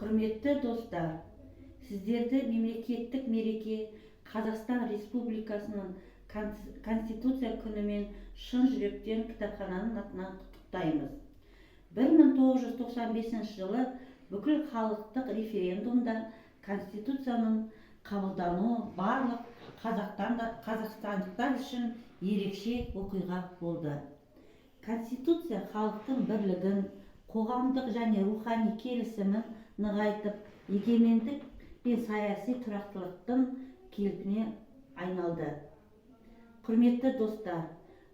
Құрметті достар, сіздерді мемлекеттік мереке Қазақстан Республикасының Конституция күнімен шын жүректен кітапхананың атынан құттықтаймыз. 1995 жылы бүкіл халықтық референдумда Конституцияның қабылдануы барлық қазақстандықтар үшін ерекше оқиға болды. Конституция халықтың бірлігін, қоғамдық және рухани келісімін нығайтып, егемендік пен саяси тұрақтылықтың келпіне айналды. Құрметті достар,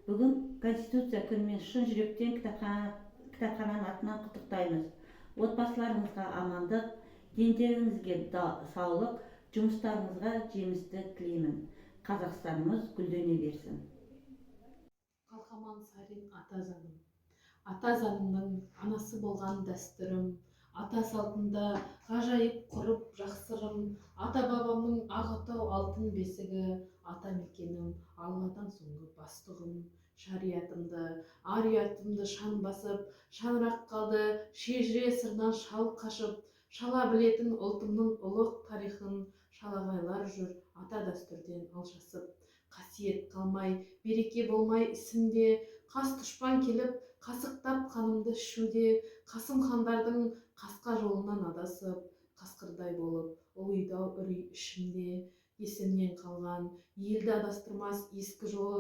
бүгін Конституция күнімен шын жүректен кітапхананың атынан құттықтаймыз. Отбасыларыңызға амандық, дендеріңізге саулық, жұмыстарыңызға жемісті тілеймін. Қазақстанымыз гүлдене берсін. Қалқаман Сарин ата заңым. Ата заңымның анасы болған дәстүрім, ата салтында ғажайып құрып жақсырым, ата бабамның ағытау алтын бесігі, ата мекенім, Алладан соңғы бастығым. Шариатымды, ариатымды шан басып, шаңырақ қалды, шежіре сырнан шал қашып, шала білетін ұлтымның ұлық тарихын, шалағайлар жүр ата дәстүрден алшасып. Қасиет қалмай, береке болмай ісімде, қас дұшпан келіп, қасықтап қанымды ішуде, Қасым хандардың қасқа жолынан адасып, қасқырдай болып, ұлидау үрей ішімде. Есімнен қалған, елді адастырмас ескі жолы,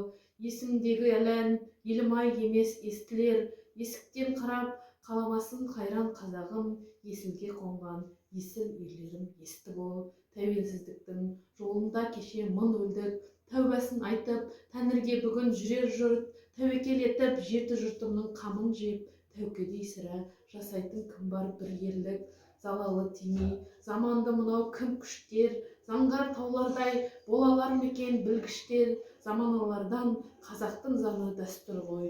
есімдегі әлән, елімай емес естілер, есіктен қарап, қаламасын қайран қазағым, есілге қонған, есіл ерлерім есті болып. Тәуелсіздіктің жолында кеше мың өлдік, тәубасын айтып, тәңірге бүгін жүрер жұрт, тәуекел етіп, жеті жұртымның қамын жеп, тәукедей сірә жасайтын кім бар бір ерлік, залалы тимей, заманды мынау кім күштер, заңғар таулардай болалар мекен білгіштер, заманалардан қазақтың заңы дәстүр ғой,